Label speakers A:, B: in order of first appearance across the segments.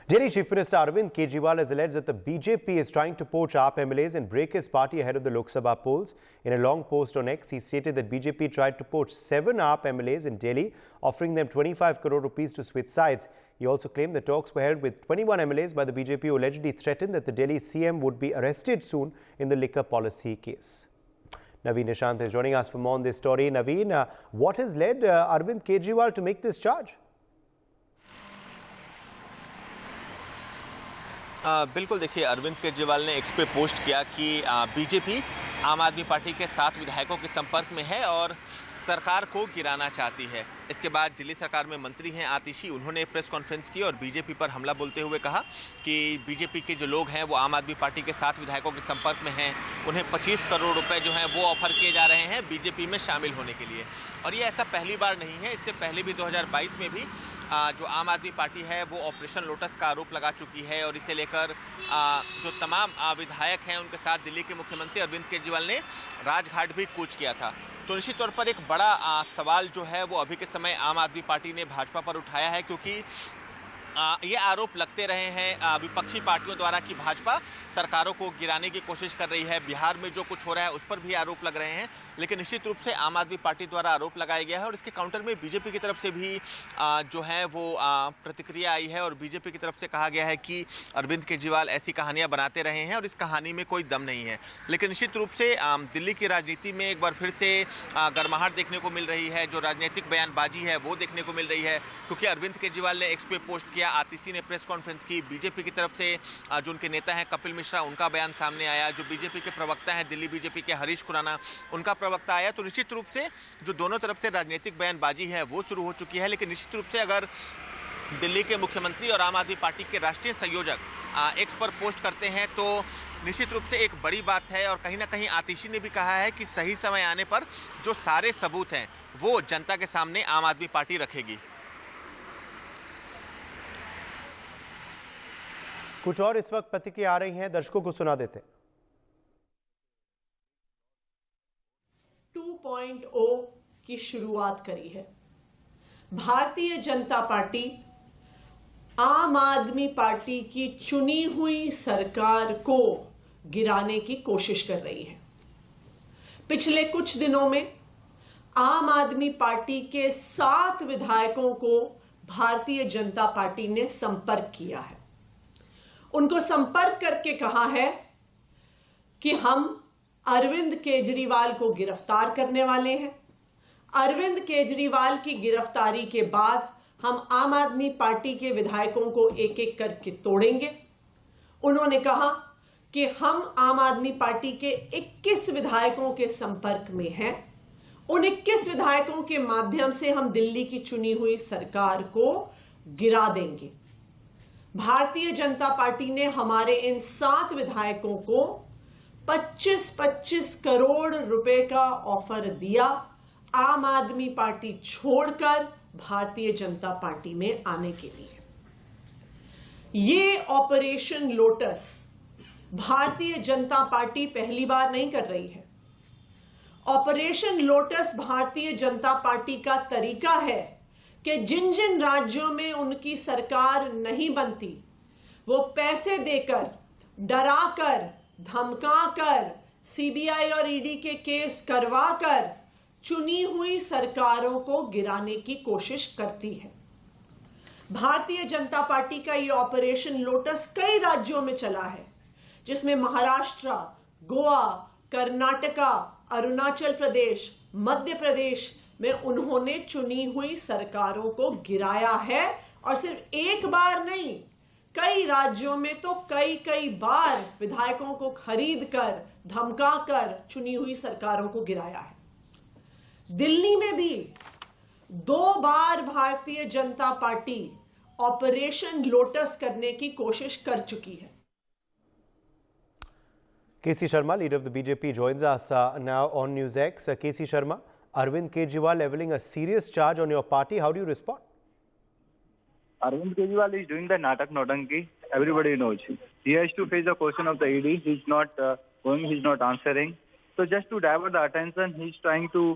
A: Delhi Chief Minister Arvind Kejriwal has alleged that the BJP is trying to poach AAP MLAs and break his party ahead of the Lok Sabha polls. In a long post on X, he stated that BJP tried to poach 7 AAP MLAs in Delhi, offering them 25 crore rupees to switch sides. He also claimed that talks were held with 21 MLAs by the BJP, who allegedly threatened that the Delhi CM would be arrested soon in the liquor policy case. Naveen Nishant is joining us for more on this story. Naveen, what has led Arvind Kejriwal to make this charge?
B: बिल्कुल, देखिए, अरविंद केजरीवाल ने x पे post किया कि BJP आम आदमी party के 7 विधायकों के संपर्क में है और सरकार को गिराना चाहती है। इसके बाद दिल्ली सरकार में मंत्री हैं आतिशी, उन्होंने प्रेस कॉन्फ्रेंस की और बीजेपी पर हमला बोलते हुए कहा कि बीजेपी के जो लोग हैं वो आम आदमी पार्टी के 7 विधायकों के संपर्क में हैं, उन्हें 25 करोड़ रुपए जो हैं वो ऑफर किए जा रहे हैं बीजेपी में शामिल होने के लिए। और ये ऐसा पहली बार नहीं है, इससे पहले भी 2022 में भी जो आम आदमी पार्टी है वो ऑपरेशन लोटस का आरोप लगा चुकी है और इसे लेकर जो तमाम विधायक हैं उनके साथ दिल्ली के मुख्यमंत्री अरविंद केजरीवाल ने राजघाट भी कूच किया था। तो निश्चित तौर पर एक बड़ा सवाल जो है वो अभी के समय आम आदमी पार्टी ने भाजपा पर उठाया है, क्योंकि ये आरोप लगते रहे हैं विपक्षी पार्टियों द्वारा कि भाजपा सरकारों को गिराने की कोशिश कर रही है। बिहार में जो कुछ हो रहा है उस पर भी आरोप लग रहे हैं, लेकिन निश्चित रूप से आम आदमी पार्टी द्वारा आरोप लगाया गया है और इसके काउंटर में बीजेपी की तरफ से भी जो है वो प्रतिक्रिया आई है और बीजेपी की तरफ से कहा गया है कि अरविंद केजरीवाल ऐसी कहानियां बनाते रहे हैं और इस कहानी में कोई दम नहीं है। लेकिन निश्चित रूप से दिल्ली की राजनीति में एक बार फिर से गर्माहट देखने को मिल रही है, जो राजनीतिक बयानबाजी है वो देखने को मिल रही है, क्योंकि अरविंद केजरीवाल ने एक्स पे पोस्ट किया, आतिशी ने प्रेस कॉन्फ्रेंस की, बीजेपी की तरफ से जो उनके नेता हैं कपिल मिश्रा उनका बयान सामने आया, जो बीजेपी के प्रवक्ता हैं दिल्ली बीजेपी के हरीश खुराना उनका प्रवक्ता आया। तो निश्चित रूप से जो दोनों तरफ से राजनीतिक बयानबाजी है वो शुरू हो चुकी है। लेकिन निश्चित रूप से अगर दिल्ली के मुख्यमंत्री और आम आदमी पार्टी के राष्ट्रीय संयोजक एक्स पर पोस्ट करते हैं तो निश्चित रूप से एक बड़ी बात है। और कहीं ना कहीं आतिशी ने भी कहा है कि सही समय आने पर जो सारे सबूत हैं वो जनता के सामने आम आदमी पार्टी रखेगी।
A: कुछ और इस वक्त प्रतिक्रिया आ रही हैं, दर्शकों को सुना देते हैं।
C: 2.0 की शुरुआत करी है। भारतीय जनता पार्टी आम आदमी पार्टी की चुनी हुई सरकार को गिराने की कोशिश कर रही है। पिछले कुछ दिनों में आम आदमी पार्टी के 7 विधायकों को भारतीय जनता पार्टी ने संपर्क किया है। उनको संपर्क करके कहा है कि हम अरविंद केजरीवाल को गिरफ्तार करने वाले हैं। अरविंद केजरीवाल की गिरफ्तारी के बाद हम आम आदमी पार्टी के विधायकों को एक एक करके तोड़ेंगे। उन्होंने कहा कि हम आम आदमी पार्टी के 21 विधायकों के संपर्क में हैं। उन 21 विधायकों के माध्यम से हम दिल्ली की चुनी हुई सरकार को गिरा देंगे। भारतीय जनता पार्टी ने हमारे इन 7 विधायकों को 25-25 करोड़ रुपए का ऑफर दिया आम आदमी पार्टी छोड़कर भारतीय जनता पार्टी में आने के लिए। ये operation lotus Bharatiya Janata party पहली बार नहीं कर रही है। Operation lotus Bharatiya Janata party का तरीका है कि जिन जिन राज्यों में उनकी सरकार नहीं बनती वो पैसे देकर, डराकर, धमकाकर, सीबीआई और ईडी के केस करवाकर चुनी हुई सरकारों को गिराने की कोशिश करती है। भारतीय जनता पार्टी का ये ऑपरेशन लोटस कई राज्यों में चला है, जिसमें महाराष्ट्र, गोवा, कर्नाटका, अरुणाचल प्रदेश, मध्य प्रदेश में उन्होंने चुनी हुई सरकारों को गिराया है। और सिर्फ एक बार नहीं, कई राज्यों में तो कई बार विधायकों को खरीदकर, धमकाकर चुनी हुई सरकारों को गिराया है। दिल्ली में भी 2 बार Bharatiya Janata party operation lotus करने की कोशिश कर चुकी है।
A: KC Sharma, leader of the BJP, joins us now on News X. KC Sharma, Arvind Kejriwal leveling a serious charge on your party. How do you respond?
D: Arvind Kejriwal is doing the Natak Notanki. Everybody knows. He has to face the question of the ED. He's not going, he's not answering. So just to divert the attention, he's trying to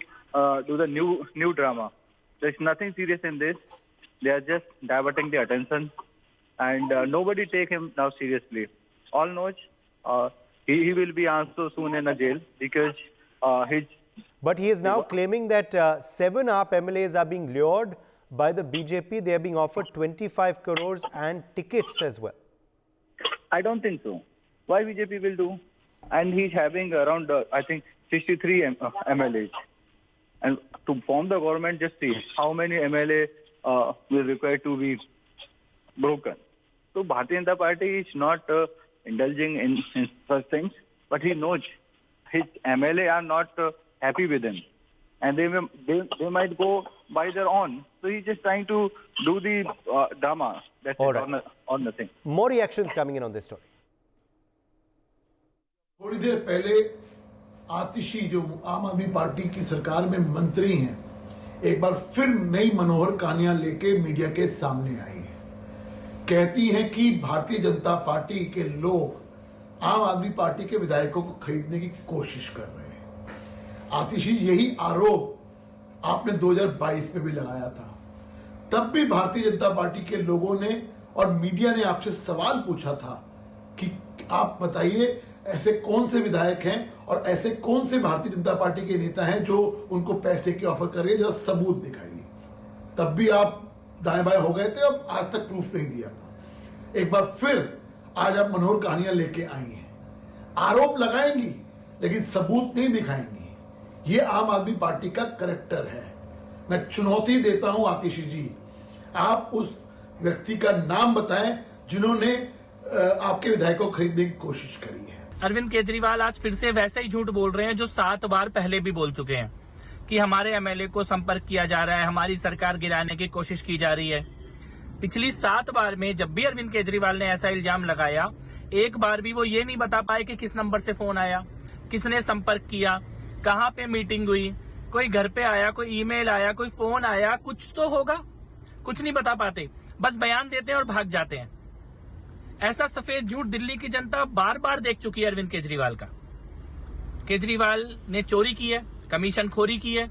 D: do the new drama. There's nothing serious in this. They are just diverting the attention. and nobody take him now seriously. All knows he will be also soon in a jail because his.
A: But he is now claiming that 7 AAP MLAs are being lured by the BJP. They are being offered 25 crores and tickets as well.
D: I don't think so. Why BJP will do? And he's having around, I think, 63 MLAs. And to form the government, just see how many MLA will require to be broken. So Bharatiya Janata Party is not indulging in such things, but he knows his MLA are not happy with him. And they might go by their own. So he's just trying to do the drama. That's
A: All
D: it,
A: right.
D: or nothing.
A: More reactions coming in on this story.
E: थोड़ी देर पहले आतिशी जो आम आदमी party की सरकार में मंत्री हैं, एक बार फिर नई मनोहर कहानियां लेके मीडिया के सामने आई है। कहती हैं कि भारतीय जनता पार्टी के लोग आम आदमी पार्टी के विधायकों को खरीदने की कोशिश कर रहे हैं। आतिशी यही आरोप आपने 2022 में भी लगाया था। तब भी भारतीय जनता पार्टी के लोगों ने और मीडिया ने आपसे सवाल पूछा था कि आप बताइए ऐसे कौन से विधायक हैं और ऐसे कौन से भारतीय जनता पार्टी के नेता हैं जो उनको पैसे की ऑफर कर रहे हैं, जरा सबूत दिखाइए। तब भी आप दाएं बाएं हो गए थे, अब आज तक प्रूफ नहीं दिया था। एक बार फिर आज आप मनोहर कहानियां लेके आई हैं, आरोप लगाएंगी लेकिन सबूत नहीं दिखाएंगी। ये आम आदमी पार्टी का करैक्टर है। मैं चुनौती देता हूं आतिशी जी, आप उस व्यक्ति का नाम बताएं जिन्होंने आपके विधायकों को खरीदने की कोशिश करी है।
F: अरविंद केजरीवाल आज फिर से वैसे ही झूठ बोल रहे हैं जो 7 बार पहले भी बोल चुके हैं कि हमारे एमएलए को संपर्क किया जा रहा है, हमारी सरकार गिराने की कोशिश की जा रही है। पिछली 7 बार में जब भी अरविंद केजरीवाल ने ऐसा इल्जाम लगाया, एक बार भी वो ये नहीं बता पाए कि किस नंबर से फोन आया, किसने संपर्क किया, कहाँ पे मीटिंग हुई, कोई घर पे आया, कोई ईमेल आया, कोई फोन आया, कुछ तो होगा। कुछ नहीं बता पाते, बस बयान देते हैं और भाग जाते हैं। ऐसा सफेद झूठ दिल्ली की जनता बार बार देख चुकी है अरविंद केजरीवाल का। केजरीवाल ने चोरी की है, कमीशन खोरी की है,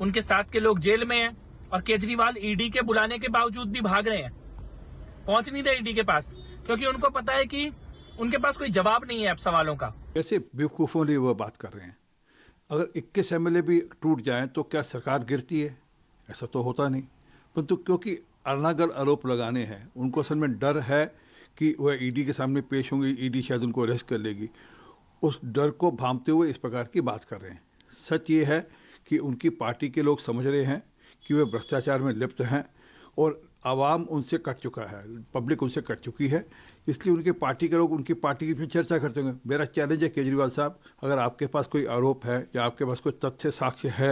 F: उनके साथ के लोग जेल में हैं और केजरीवाल ईडी के बुलाने के बावजूद भी भाग रहे हैं, पहुंच नहीं रहे ईडी के पास, क्योंकि उनको पता है कि उनके पास कोई जवाब नहीं है अब सवालों का।
G: कैसे बेवकूफों ने वो बात कर रहे हैं। अगर 21 एमएलए भी टूट जाएं तो क्या सरकार गिरती है? ऐसा तो होता नहीं। परंतु क्योंकि अनागल आरोप लगाने हैं, उनको असल में डर है कि वह ईडी के सामने पेश होंगे, ईडी शायद उनको अरेस्ट कर लेगी। उस डर को भांपते हुए इस प्रकार की बात कर रहे हैं। सच ये है कि उनकी पार्टी के लोग समझ रहे हैं कि वे भ्रष्टाचार में लिप्त हैं और आवाम उनसे कट चुका है, पब्लिक उनसे कट चुकी है, इसलिए उनके पार्टी के लोग उनकी पार्टी की चर्चा करते होंगे। मेरा चैलेंज है केजरीवाल साहब, अगर आपके पास कोई आरोप है या आपके पास कोई तथ्य साक्ष्य है,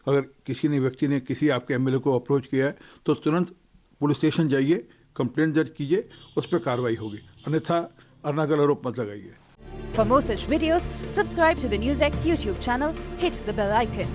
G: अगर किसी ने व्यक्ति ने किसी आपके एमएलए को अप्रोच किया है तो तुरंत पुलिस स्टेशन जाइए, कंप्लेंट दर्ज कीजिए, उस पर कार्रवाई होगी, अन्यथा अनागल आरोप मत लगाइए।
H: For more such videos, subscribe to the NewsX YouTube channel, hit the bell icon.